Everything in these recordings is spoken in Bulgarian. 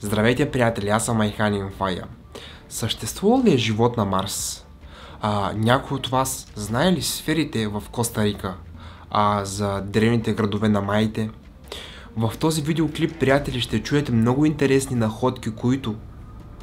Здравейте, приятели, аз съм Айхан Инфая. Съществува ли е живот на Марс? Някой от вас знае ли сферите в Коста Рика? За древните градове на майите? В този видеоклип, приятели, ще чуете много интересни находки, които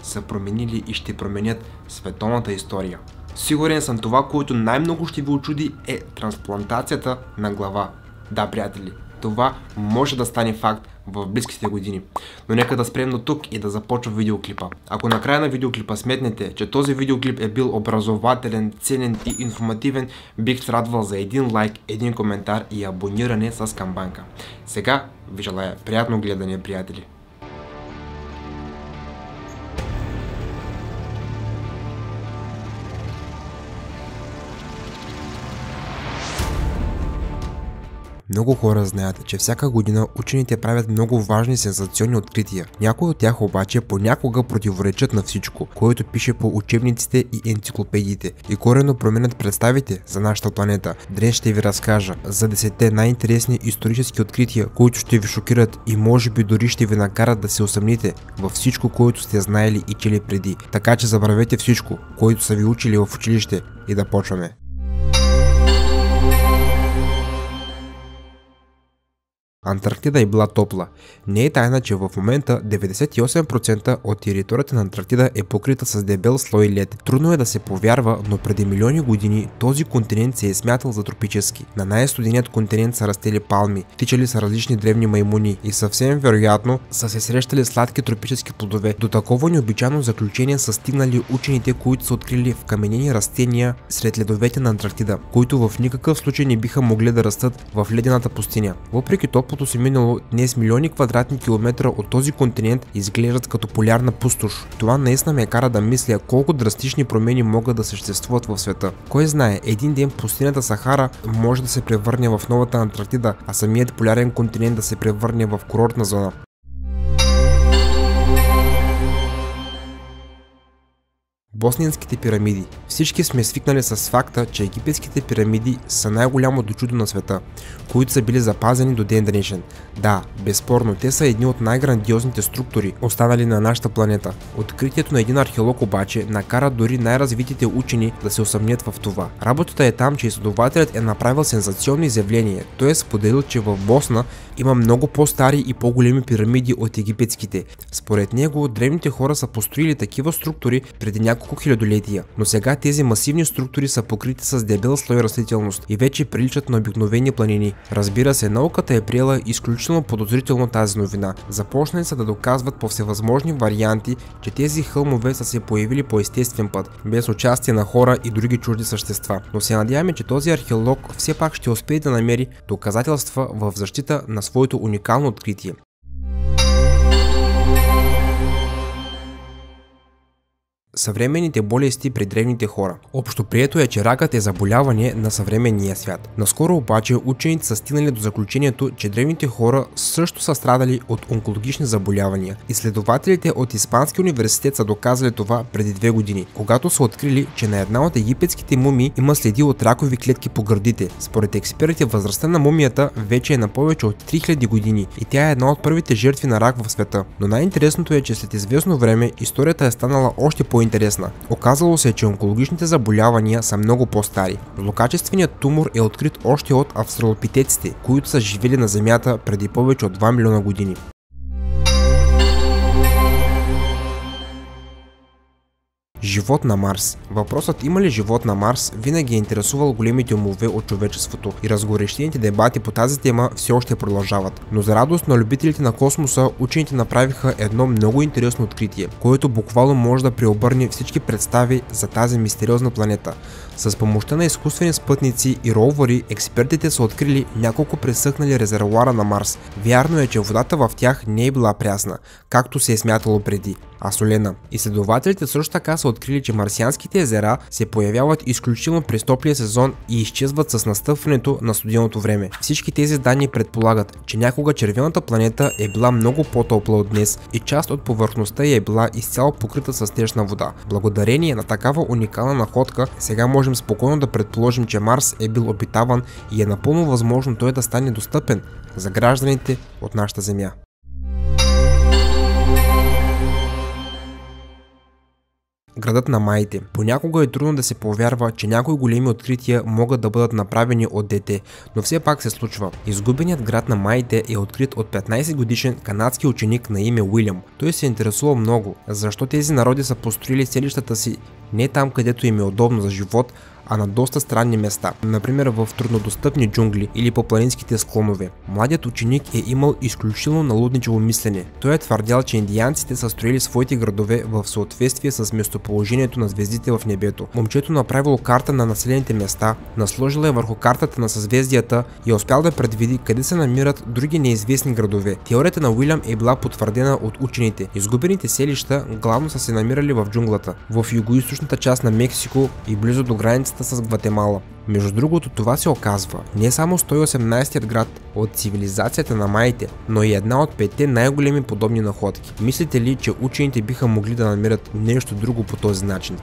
са променили и ще променят световната история. Сигурен съм, това, което най-много ще ви очуди, е трансплантацията на глава. Да, приятели, това може да стане факт в близките години. Но нека да спрем до тук и да започва видеоклипа. Ако на края на видеоклипа сметнете, че този видеоклип е бил образователен, ценен и информативен, бих се радвал за един лайк, един коментар и абониране с камбанка. Сега ви желая приятно гледане, приятели. Много хора знаят, че всяка година учените правят много важни сензационни открития. Някои от тях обаче понякога противоречат на всичко, което пише по учебниците и енциклопедиите и коренно променят представите за нашата планета. Днес ще ви разкажа за 10 най-интересни исторически открития, които ще ви шокират и може би дори ще ви накарат да се усъмните във всичко, което сте знаели и чели преди. Така че забравете всичко, което са ви учили в училище и да почваме. Антарктида е била топла. Не е тайна, че в момента 98% от територията на Антарктида е покрита с дебел слой лед. Трудно е да се повярва, но преди милиони години този континент се е смятал за тропически. На най-студеният континент са растели палми, тичали са различни древни маймуни и съвсем вероятно са се срещали сладки тропически плодове. До такова необичайно заключение са стигнали учените, които са открили вкаменени растения сред ледовете на Антарктида, които в никакъв случай не биха могли да растат в ледената пустиня. Въпреки топлото си минало, днес милиони квадратни километра от този континент изглеждат като полярна пустош. Това наистина ме кара да мисля колко драстични промени могат да съществуват в света. Кой знае, един ден пустинята Сахара може да се превърне в новата Антарктида, а самият полярен континент да се превърне в курортна зона. Босненските пирамиди. Всички сме свикнали с факта, че египетските пирамиди са най-голямото чудо на света, които са били запазени до ден днешен. Да, безспорно, те са едни от най-грандиозните структури, останали на нашата планета. Откритието на един археолог обаче накара дори най-развитите учени да се усъмнят в това. Работата е там, че изследователят е направил сензационно изявление. Той е споделил, че в Босна има много по-стари и по-големи пирамиди от египетските. Според него, древните хора са построили такива структури преди няколко хилядолетия, но сега тези масивни структури са покрити с дебел слой растителност и вече приличат на обикновени планини. Разбира се, науката е приела изключително подозрително тази новина. Започнали са да доказват по всевъзможни варианти, че тези хълмове са се появили по естествен път, без участие на хора и други чужди същества. Но се надяваме, че този археолог все пак ще успее да намери доказателства в защита на своето уникално откритие. Съвременните болести при древните хора. Общо прието е, че ракът е заболяване на съвременния свят. Наскоро обаче учените са стигнали до заключението, че древните хора също са страдали от онкологични заболявания. Изследователите от Испанския университет са доказали това преди 2 години, когато са открили, че на една от египетските мумии има следи от ракови клетки по гърдите. Според експертите, възрастта на мумията вече е на повече от 3000 години и тя е една от първите жертви на рак в света. Но най-интересното е, че след известно време историята е станала още по-интересна. Оказало се, че онкологичните заболявания са много по-стари. Злокачественият тумор е открит още от австралопитеците, които са живели на Земята преди повече от 2 милиона години. Живот на Марс. Въпросът има ли живот на Марс винаги е интересувал големите умове от човечеството и разгорещените дебати по тази тема все още продължават. Но за радост на любителите на космоса, учените направиха едно много интересно откритие, което буквално може да преобърне всички представи за тази мистериозна планета. С помощта на изкуствени спътници и ровъри, експертите са открили няколко пресъхнали резервоара на Марс. Вярно е, че водата в тях не е била прясна, както се е смятало преди, а солена. Изследователите също така са открили, че марсианските езера се появяват изключително през топлия сезон и изчезват с настъпването на студеното време. Всички тези данни предполагат, че някога червената планета е била много по-топла от днес и част от повърхността й е била изцяло покрита с течна вода. Благодарение на такава уникална находка, сега можем спокойно да предположим, че Марс е бил обитаван и е напълно възможно той да стане достъпен за гражданите от нашата Земя. градът на маите. Понякога е трудно да се повярва, че някои големи открития могат да бъдат направени от дете, но все пак се случва. Изгубеният град на маите е открит от 15 годишен канадски ученик на име Уилям. Той се интересува много, защо тези народи са построили селищата си не там, където им е удобно за живот, а на доста странни места, например в труднодостъпни джунгли или по планинските склонове. Младият ученик е имал изключително налудничево мислене. Той е твърдял, че индианците са строили своите градове в съответствие с местоположението на звездите в небето. Момчето направило карта на населените места, насложила е върху картата на съзвездията и е успял да предвиди къде се намират други неизвестни градове. Теорията на Уилям е била потвърдена от учените. Изгубените селища главно са се намирали в джунглата, в югоизточната част на Мексико и близо до границата с Гватемала. Между другото, това се оказва не само 118-тият град от цивилизацията на маите, но и една от 5-те най-големи подобни находки. Мислите ли, че учените биха могли да намерят нещо друго по този начин?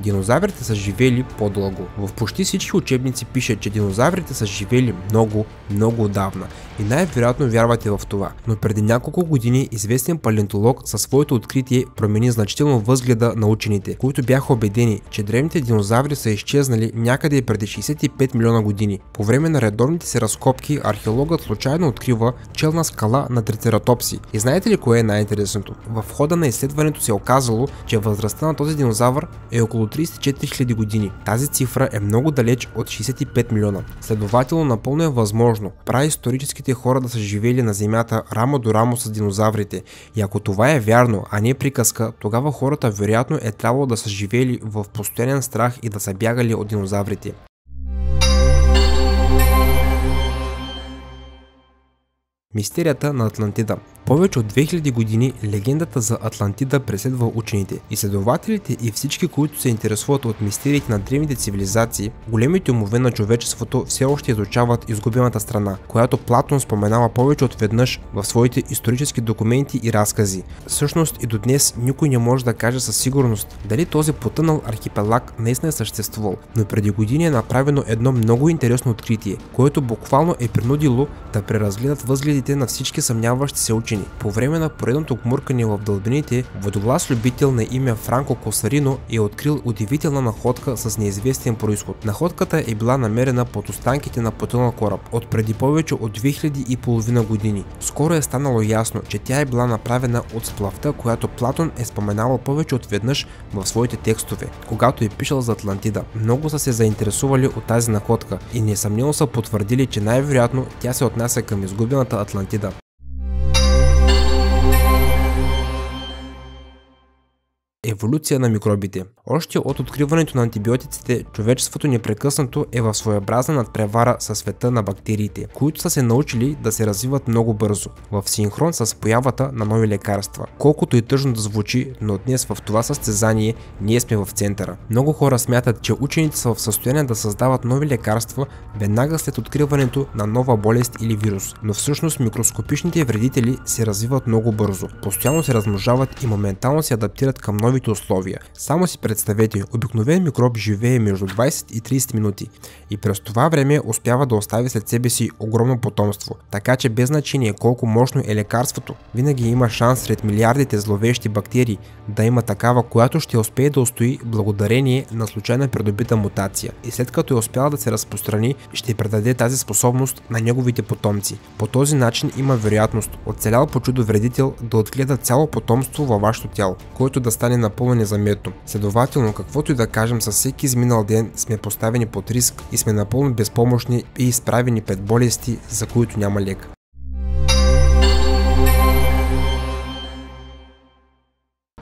Динозаврите са живели по-дълго. В почти всички учебници пише, че динозаврите са живели много отдавна и най-вероятно вярвате в това. Но преди няколко години известен палеонтолог със своето откритие промени значително възгледа на учените, които бяха убедени, че древните динозаври са изчезнали някъде преди 65 милиона години. По време на редовните си разкопки археологът случайно открива челна скала на трицератопси. И знаете ли кое е най-интересното? В хода на изследването се е оказало, че възрастта на този динозавър е около 34 000 години. Тази цифра е много далеч от 65 милиона. Следователно, напълно е възможно праисторическите хора да са живели на Земята рамо до рамо с динозаврите. И ако това е вярно, а не приказка, тогава хората вероятно е трябвало да са живели в постоянен страх и да са бягали от динозаврите. Мистерията на Атлантида. Повече от 2000 години легендата за Атлантида преследва учените. Изследователите и всички, които се интересуват от мистериите на древните цивилизации, големите умове на човечеството все още изучават изгубената страна, която Платон споменава повече от веднъж в своите исторически документи и разкази. Всъщност и до днес никой не може да каже със сигурност дали този потънал архипелаг наистина е съществувал, но преди години е направено едно много интересно откритие, което буквално е принудило да преразгледат възгледите на всички съмняващи се учени. По време на поредното гмуркане в дълбините, водоглас любител на име Франко Косарино е открил удивителна находка с неизвестен произход. Находката е била намерена под останките на потънал кораб от преди повече от 2050 години. Скоро е станало ясно, че тя е била направена от сплавта, която Платон е споменавал повече от веднъж в своите текстове, когато е пишел за Атлантида. Много са се заинтересували от тази находка и несъмнено са потвърдили, че най-вероятно тя се отнася към изгубената Атлантида. Еволюция на микробите. Още от откриването на антибиотиците, човечеството непрекъснато е в своеобразна надпревара със света на бактериите, които са се научили да се развиват много бързо, в синхрон с появата на нови лекарства. Колкото и тъжно да звучи, но днес в това състезание ние сме в центъра. Много хора смятат, че учените са в състояние да създават нови лекарства веднага след откриването на нова болест или вирус, но всъщност микроскопичните вредители се развиват много бързо, постоянно се размножават и моментално се адаптират към новите условия. Само си представете, обикновен микроб живее между 20 и 30 минути и през това време успява да остави след себе си огромно потомство, така че без значение колко мощно е лекарството, винаги има шанс сред милиардите зловещи бактерии да има такава, която ще успее да устои благодарение на случайно придобита мутация и след като е успяла да се разпространи, ще предаде тази способност на неговите потомци. По този начин има вероятност оцелял по чудо вредител да отгледа цяло потомство във вашето тяло, което да стане напълно незаметно. Следователно, каквото и да кажем, със всеки изминал ден сме поставени под риск и сме напълно безпомощни и изправени пред болести, за които няма лек.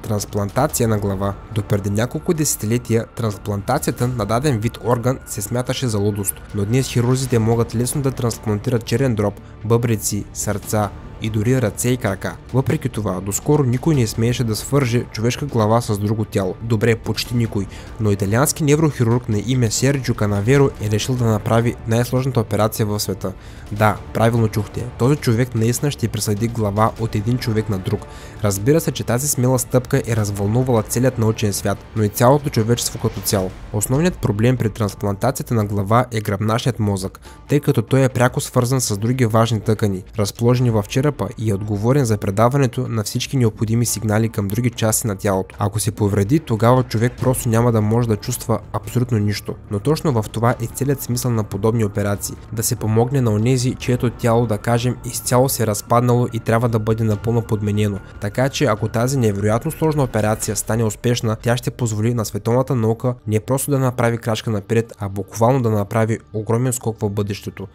Трансплантация на глава. До преди няколко десетилетия трансплантацията на даден вид орган се смяташе за лудост, но днес хирурзите могат лесно да трансплантират черен дроб, бъбреци, сърца и дори ръце и крака. Въпреки това, доскоро никой не смееше да свърже човешка глава с друго тяло. Добре, почти никой, но италиански неврохирург на име Серджио Канаверо е решил да направи най-сложната операция в света. Да, правилно чухте, този човек наистина ще присъди глава от един човек на друг. Разбира се, че тази смела стъпка е развълнувала целият научен свят, но и цялото човечество като цяло. Основният проблем при трансплантацията на глава е гръбначният мозък, тъй като той е пряко свързан с други важни тъкани, разположени в черепа черепа и е отговорен за предаването на всички необходими сигнали към други части на тялото. Ако се повреди, тогава човек просто няма да може да чувства абсолютно нищо. Но точно в това е целият смисъл на подобни операции. Да се помогне на онези, чието тяло, да кажем, изцяло се е разпаднало и трябва да бъде напълно подменено. Така че ако тази невероятно сложна операция стане успешна, тя ще позволи на световната наука не просто да направи крачка напред, а буквално да направи огромен скок в бъдещето.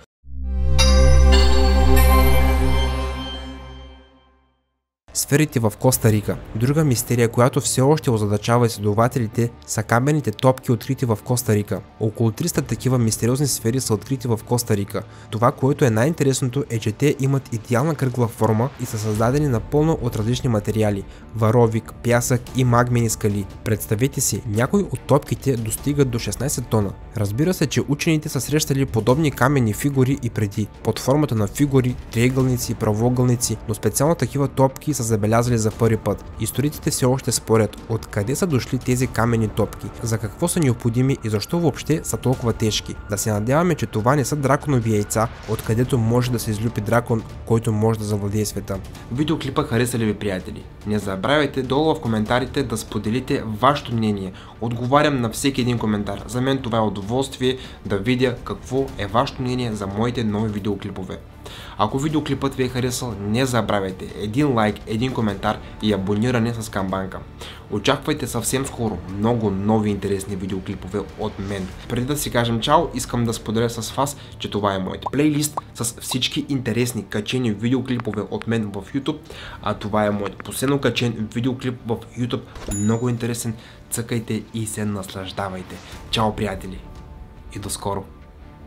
Сферите в Коста Рика. Друга мистерия, която все още озадачава изследователите, са каменните топки, открити в Коста Рика. Около 300 такива мистериозни сфери са открити в Коста Рика. Това, което е най-интересното, е, че те имат идеална кръгла форма и са създадени напълно от различни материали – варовик, пясък и магмени скали. Представете си, някои от топките достигат до 16 тона. Разбира се, че учените са срещали подобни каменни фигури и преди, под формата на фигури, триъгълници, правоъгълници, но специално такива топки са забелязали за първи път. Историците все още спорят откъде са дошли тези каменни топки, за какво са необходими и защо въобще са толкова тежки. Да се надяваме, че това не са драконови яйца, откъдето може да се излюпи дракон, който може да завладее света. Видеоклипа хареса ли ви, приятели? Не забравяйте долу в коментарите да споделите вашето мнение. Отговарям на всеки един коментар. За мен това е удоволствие да видя какво е вашето мнение за моите нови видеоклипове. Ако видеоклипът ви е харесал, не забравяйте един лайк, един коментар и абониране с камбанка. Очаквайте съвсем скоро много нови интересни видеоклипове от мен. Преди да си кажем чао, искам да споделя с вас, че това е моят плейлист с всички интересни качени видеоклипове от мен в YouTube, а това е моят последно качен видеоклип в YouTube. Много интересен, цъкайте и се наслаждавайте. Чао, приятели, и до скоро!